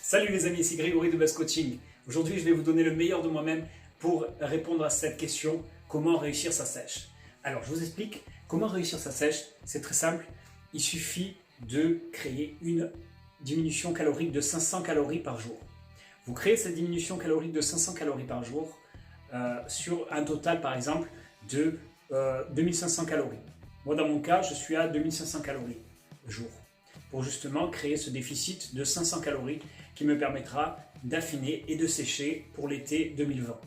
Salut les amis, c'est Grégory de Buzz Coaching. Aujourd'hui, je vais vous donner le meilleur de moi-même pour répondre à cette question, comment réussir sa sèche. Alors, je vous explique comment réussir sa sèche. C'est très simple. Il suffit de créer une diminution calorique de 500 calories par jour. Vous créez cette diminution calorique de 500 calories par jour sur un total, par exemple, de 2500 calories. Moi, dans mon cas, je suis à 2500 calories jour pour justement créer ce déficit de 500 calories qui me permettra d'affiner et de sécher pour l'été 2020.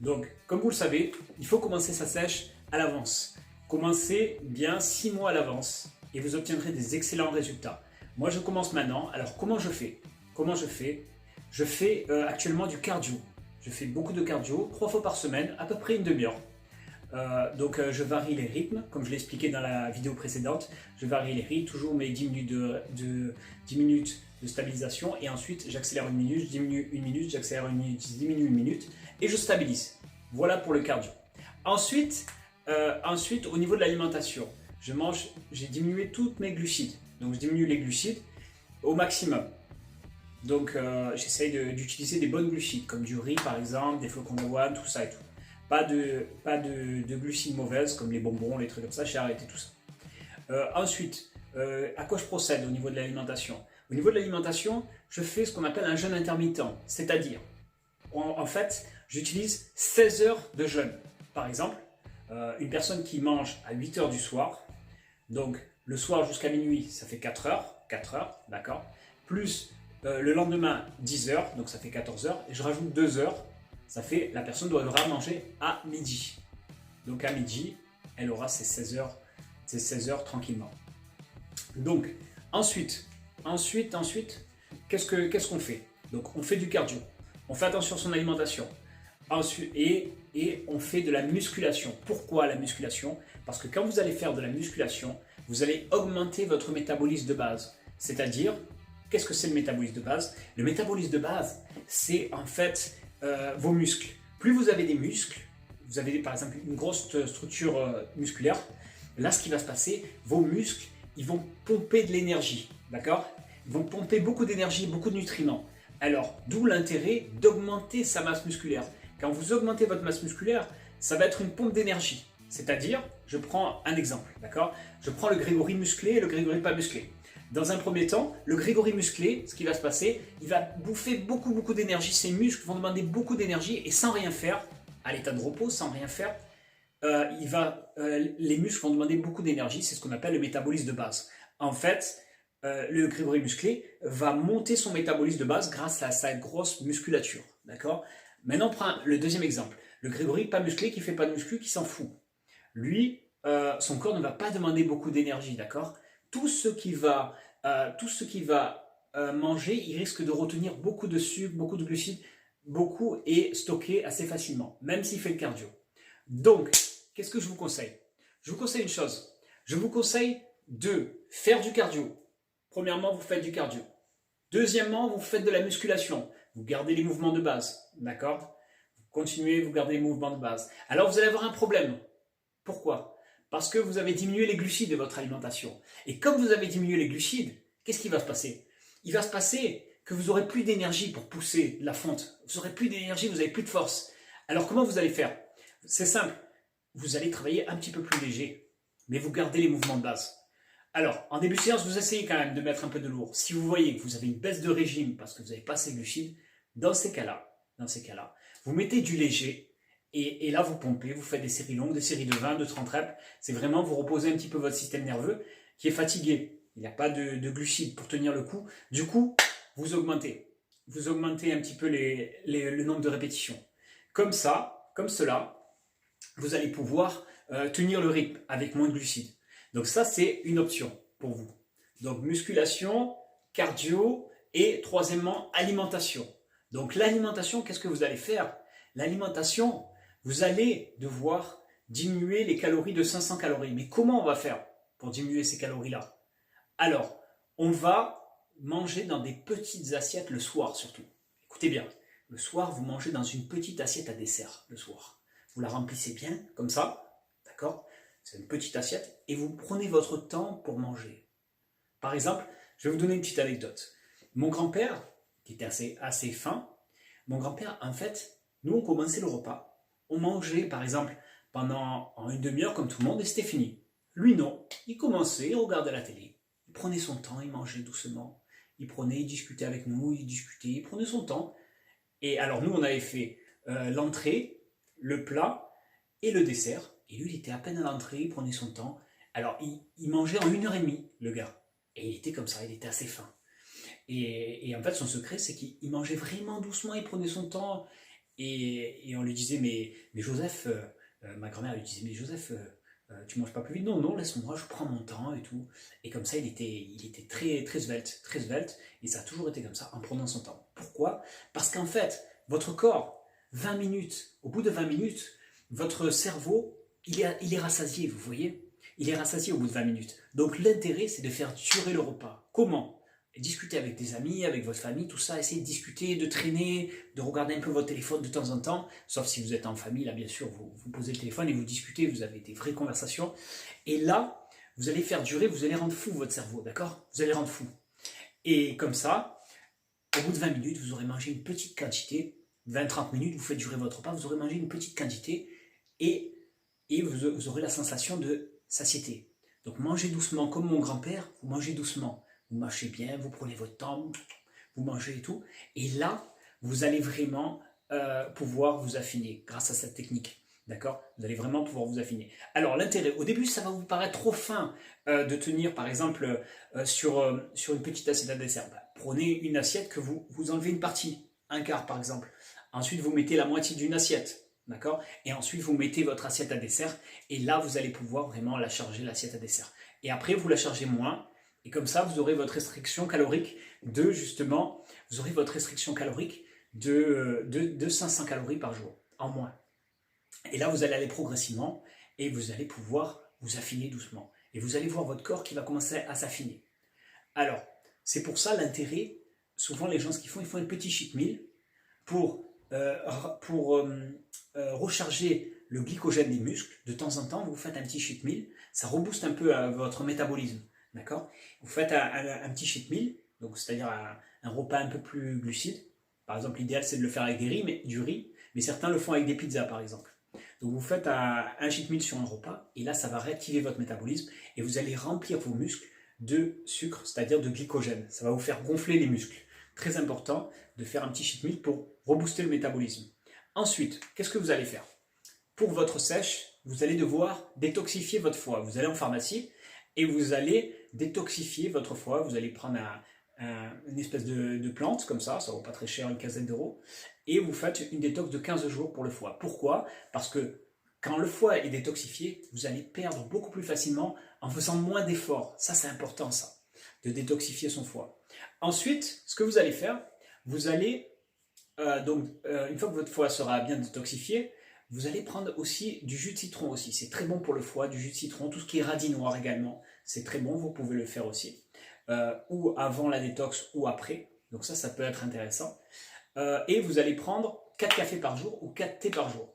Donc, comme vous le savez, il faut commencer sa sèche à l'avance. Commencez bien 6 mois à l'avance et vous obtiendrez des excellents résultats. Moi, je commence maintenant. Alors, comment je fais? Je fais actuellement du cardio. Je fais beaucoup de cardio, 3 fois par semaine, à peu près une demi-heure. Donc je varie les rythmes, comme je l'ai expliqué dans la vidéo précédente. Je varie les rythmes, toujours mes 10 minutes de 10 minutes de stabilisation, et ensuite j'accélère une minute, je diminue une minute, j'accélère une minute, je diminue une minute, et je stabilise. Voilà pour le cardio. Ensuite, au niveau de l'alimentation, j'ai diminué toutes mes glucides. Donc je diminue les glucides au maximum. Donc j'essaye d'utiliser des bonnes glucides, comme du riz par exemple, des flocons d'avoine, tout ça et tout. Pas de glucides mauvaises comme les bonbons, les trucs comme ça, j'ai arrêté tout ça. Ensuite, à quoi je procède au niveau de l'alimentation? Au niveau de l'alimentation, je fais ce qu'on appelle un jeûne intermittent, c'est-à-dire, en fait, j'utilise 16 heures de jeûne. Par exemple, une personne qui mange à 8 heures du soir, donc le soir jusqu'à minuit, ça fait 4 heures, d'accord, plus le lendemain 10 heures, donc ça fait 14 heures, et je rajoute 2 heures. Ça fait, la personne devra manger à midi. Donc à midi, elle aura ses 16 heures tranquillement. Donc ensuite, qu'est-ce qu'on fait? Donc on fait du cardio, on fait attention à son alimentation. Ensuite, et on fait de la musculation. Pourquoi la musculation? Parce que quand vous allez faire de la musculation, vous allez augmenter votre métabolisme de base. C'est-à-dire, qu'est-ce que c'est le métabolisme de base? Le métabolisme de base, c'est en fait vos muscles. Plus vous avez des muscles, vous avez par exemple une grosse structure musculaire, là ce qui va se passer, vos muscles, ils vont pomper de l'énergie, d'accord? Ils vont pomper beaucoup d'énergie, beaucoup de nutriments. Alors, d'où l'intérêt d'augmenter sa masse musculaire. Quand vous augmentez votre masse musculaire, ça va être une pompe d'énergie. C'est-à-dire, je prends un exemple, d'accord? Je prends le Grégory musclé et le Grégory pas musclé. Dans un premier temps, le Grégory musclé, ce qui va se passer, il va bouffer beaucoup d'énergie. Ses muscles vont demander beaucoup d'énergie et sans rien faire, à l'état de repos, sans rien faire, les muscles vont demander beaucoup d'énergie. C'est ce qu'on appelle le métabolisme de base. En fait, le Grégory musclé va monter son métabolisme de base grâce à sa grosse musculature. D'accord? Maintenant, on prend le deuxième exemple. Le Grégory pas musclé qui fait pas de muscu, qui s'en fout. Lui, son corps ne va pas demander beaucoup d'énergie. D'accord? Tout ce qui va manger, il risque de retenir beaucoup de sucre, beaucoup de glucides, beaucoup et stocker assez facilement, même s'il fait le cardio. Donc, qu'est-ce que je vous conseille? Je vous conseille une chose. Je vous conseille de faire du cardio. Premièrement, vous faites du cardio. Deuxièmement, vous faites de la musculation. Vous gardez les mouvements de base, d'accord? Vous continuez, vous gardez les mouvements de base. Alors, vous allez avoir un problème. Pourquoi? Parce que vous avez diminué les glucides de votre alimentation. Et comme vous avez diminué les glucides, qu'est-ce qui va se passer? Il va se passer que vous n'aurez plus d'énergie pour pousser la fonte. Vous n'aurez plus d'énergie, vous n'avez plus de force. Alors comment vous allez faire? C'est simple. Vous allez travailler un petit peu plus léger, mais vous gardez les mouvements de base. Alors, en début de séance, vous essayez quand même de mettre un peu de lourd. Si vous voyez que vous avez une baisse de régime parce que vous n'avez pas assez de glucides, dans ces cas-là, vous mettez du léger. Et là, vous pompez, vous faites des séries longues, des séries de 20, de 30 reps. C'est vraiment vous reposez un petit peu votre système nerveux qui est fatigué. Il n'y a pas de glucides pour tenir le coup. Du coup, vous augmentez. Vous augmentez un petit peu le nombre de répétitions. Comme cela, vous allez pouvoir tenir le rythme avec moins de glucides. Donc ça, c'est une option pour vous. Donc musculation, cardio et troisièmement, alimentation. Donc l'alimentation, qu'est-ce que vous allez faire? L'alimentation, vous allez devoir diminuer les calories de 500 calories. Mais comment on va faire pour diminuer ces calories-là? Alors, on va manger dans des petites assiettes le soir surtout. Écoutez bien, le soir, vous mangez dans une petite assiette à dessert le soir. Vous la remplissez bien, comme ça, d'accord? C'est une petite assiette et vous prenez votre temps pour manger. Par exemple, je vais vous donner une petite anecdote. Mon grand-père, qui était assez fin. Mon grand-père, en fait, nous on commençait le repas, on mangeait par exemple pendant une demi-heure comme tout le monde et c'était fini. Lui non, il commençait, il regardait la télé, il prenait son temps, il mangeait doucement, il discutait avec nous, il prenait son temps. Et alors nous on avait fait l'entrée, le plat et le dessert. Et lui il était à peine à l'entrée, il prenait son temps. Alors il mangeait en 1 heure et demie, le gars. Et il était comme ça, il était assez fin. Et en fait, son secret, c'est qu'il mangeait vraiment doucement, il prenait son temps. Et on lui disait, mais Joseph, ma grand-mère lui disait, mais Joseph, tu manges pas plus vite? Non, non, laisse-moi, je prends mon temps et tout. Et comme ça, il était très svelte. Et ça a toujours été comme ça, en prenant son temps. Pourquoi? Parce qu'en fait, votre corps, 20 minutes, au bout de 20 minutes, votre cerveau, il est rassasié, vous voyez? Il est rassasié au bout de 20 minutes. Donc l'intérêt, c'est de faire durer le repas. Comment? Discuter avec des amis, avec votre famille, tout ça, essayez de discuter, de traîner, de regarder un peu votre téléphone de temps en temps, sauf si vous êtes en famille, là bien sûr, vous posez le téléphone et vous discutez, vous avez des vraies conversations, et là, vous allez faire durer, vous allez rendre fou votre cerveau, d'accord? Vous allez rendre fou. Et comme ça, au bout de 20 minutes, vous aurez mangé une petite quantité, 20-30 minutes, vous faites durer votre repas, vous aurez mangé une petite quantité, et vous aurez la sensation de satiété. Donc mangez doucement, comme mon grand-père, vous mangez doucement. Vous mâchez bien, vous prenez votre temps, vous mangez et tout. Et là, vous allez vraiment pouvoir vous affiner grâce à cette technique. D'accord? Vous allez vraiment pouvoir vous affiner. Alors, l'intérêt, au début, ça va vous paraître trop fin de tenir, par exemple, sur une petite assiette à dessert. Bah, prenez une assiette que vous enlevez une partie, un quart par exemple. Ensuite, vous mettez la moitié d'une assiette. D'accord? Et ensuite, vous mettez votre assiette à dessert. Et là, vous allez pouvoir vraiment la charger, l'assiette à dessert. Et après, vous la chargez moins. Et comme ça, vous aurez votre restriction calorique de 500 calories par jour, en moins. Et là, vous allez aller progressivement et vous allez pouvoir vous affiner doucement. Et vous allez voir votre corps qui va commencer à s'affiner. Alors, c'est pour ça l'intérêt, souvent les gens ce qu'ils font, ils font un petit cheat meal pour recharger le glycogène des muscles. De temps en temps, vous faites un petit cheat meal, ça rebooste un peu votre métabolisme. D'accord? Vous faites un petit cheat meal, donc c'est-à-dire un repas un peu plus glucide. Par exemple, l'idéal c'est de le faire avec du riz, mais certains le font avec des pizzas par exemple. Donc vous faites un cheat meal sur un repas, et là ça va réactiver votre métabolisme, et vous allez remplir vos muscles de sucre, c'est-à-dire de glycogène. Ça va vous faire gonfler les muscles. Très important de faire un petit cheat meal pour rebooster le métabolisme. Ensuite, qu'est-ce que vous allez faire? Pour votre sèche, vous allez devoir détoxifier votre foie. Vous allez en pharmacie, et vous allez détoxifier votre foie. Vous allez prendre une espèce de plante comme ça vaut pas très cher, une quinzaine d'euros, et vous faites une détox de 15 jours pour le foie. Pourquoi? Parce que quand le foie est détoxifié, vous allez perdre beaucoup plus facilement en faisant moins d'efforts. Ça, c'est important, ça, de détoxifier son foie. Ensuite, ce que vous allez faire, vous allez, une fois que votre foie sera bien détoxifié, vous allez prendre aussi du jus de citron aussi. C'est très bon pour le foie, du jus de citron. Tout ce qui est radis noir également, c'est très bon. Vous pouvez le faire aussi. Ou avant la détox ou après. Donc ça peut être intéressant. Et vous allez prendre 4 cafés par jour ou 4 thés par jour.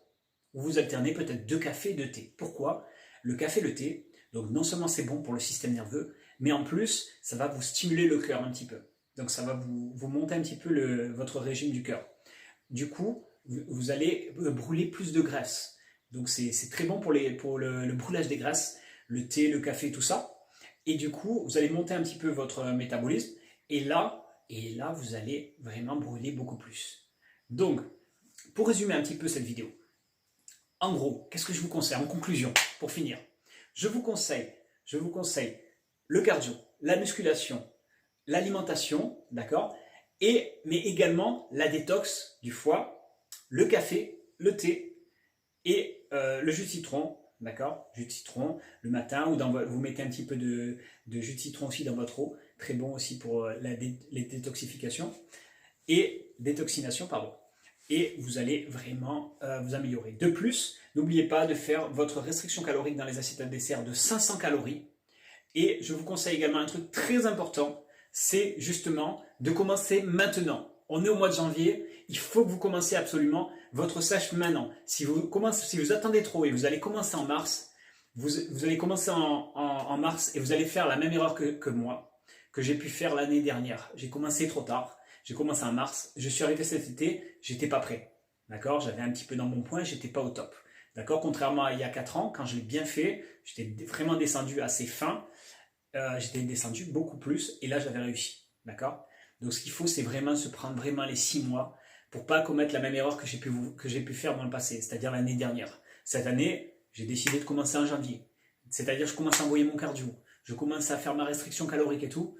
Vous alternez peut-être 2 cafés et 2 thés. Pourquoi? Le café et le thé, donc non seulement c'est bon pour le système nerveux, mais en plus, ça va vous stimuler le cœur un petit peu. Donc ça va vous monter un petit peu votre régime du cœur. Du coup, vous allez brûler plus de graisse. Donc c'est très bon pour le brûlage des graisses, le thé, le café, tout ça. Et du coup, vous allez monter un petit peu votre métabolisme. Et là, vous allez vraiment brûler beaucoup plus. Donc, pour résumer un petit peu cette vidéo, en gros, qu'est-ce que je vous conseille en conclusion, pour finir? Je vous conseille le cardio, la musculation, l'alimentation, d'accord? Mais également la détox du foie, le café, le thé et le jus de citron, d'accord? Jus de citron le matin, ou vous mettez un petit peu de jus de citron aussi dans votre eau, très bon aussi pour les détoxifications et détoxination, pardon. Et vous allez vraiment vous améliorer. De plus, n'oubliez pas de faire votre restriction calorique dans les assiettes à dessert de 500 calories. Et je vous conseille également un truc très important, c'est justement de commencer maintenant. On est au mois de janvier, il faut que vous commenciez absolument votre sèche maintenant. Si vous attendez trop et vous allez commencer en mars, vous allez commencer en mars et vous allez faire la même erreur que moi, que j'ai pu faire l'année dernière. J'ai commencé trop tard. J'ai commencé en mars. Je suis arrivé cet été, j'étais pas prêt. D'accord? J'avais un petit peu dans mon point, j'étais pas au top. D'accord? Contrairement à il y a 4 ans, quand je l'ai bien fait, j'étais vraiment descendu assez fin. J'étais descendu beaucoup plus et là j'avais réussi. D'accord? Donc ce qu'il faut, c'est vraiment se prendre vraiment les 6 mois pour pas commettre la même erreur que j'ai pu faire dans le passé, c'est-à-dire l'année dernière. Cette année, j'ai décidé de commencer en janvier. C'est-à-dire je commence à envoyer mon cardio, je commence à faire ma restriction calorique et tout.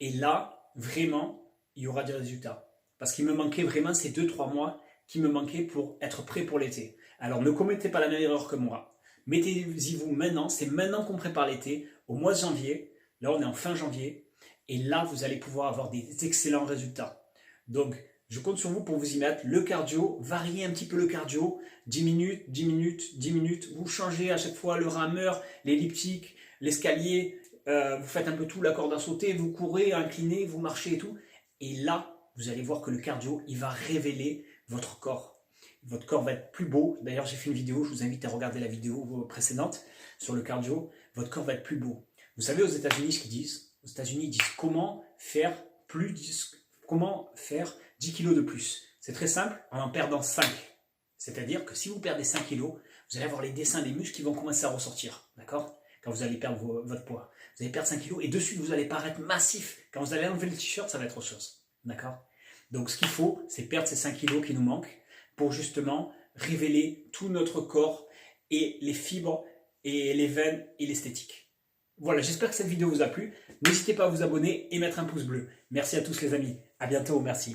Et là, vraiment, il y aura des résultats. Parce qu'il me manquait vraiment ces 2-3 mois qui me manquaient pour être prêt pour l'été. Alors ne commettez pas la même erreur que moi. Mettez-y vous maintenant, c'est maintenant qu'on prépare l'été, au mois de janvier. Là, on est en fin janvier. Et là, vous allez pouvoir avoir des excellents résultats. Donc, je compte sur vous pour vous y mettre. Le cardio, variez un petit peu le cardio. 10 minutes, 10 minutes, 10 minutes. Vous changez à chaque fois le rameur, l'elliptique, l'escalier. Vous faites un peu tout, la corde à sauter. Vous courez, inclinez, vous marchez et tout. Et là, vous allez voir que le cardio, il va révéler votre corps. Votre corps va être plus beau. D'ailleurs, j'ai fait une vidéo. Je vous invite à regarder la vidéo précédente sur le cardio. Votre corps va être plus beau. Vous savez, aux États-Unis, ce qu'ils disent? Aux États-Unis, ils disent comment faire 10 kilos de plus. C'est très simple, en perdant 5. C'est-à-dire que si vous perdez 5 kilos, vous allez avoir les dessins des muscles qui vont commencer à ressortir. D'accord? Quand vous allez perdre votre poids. Vous allez perdre 5 kilos et de suite, vous allez paraître massif. Quand vous allez enlever le t-shirt, ça va être autre chose. D'accord? Donc, ce qu'il faut, c'est perdre ces 5 kilos qui nous manquent pour justement révéler tout notre corps et les fibres et les veines et l'esthétique. Voilà, j'espère que cette vidéo vous a plu. N'hésitez pas à vous abonner et mettre un pouce bleu. Merci à tous les amis. À bientôt, merci.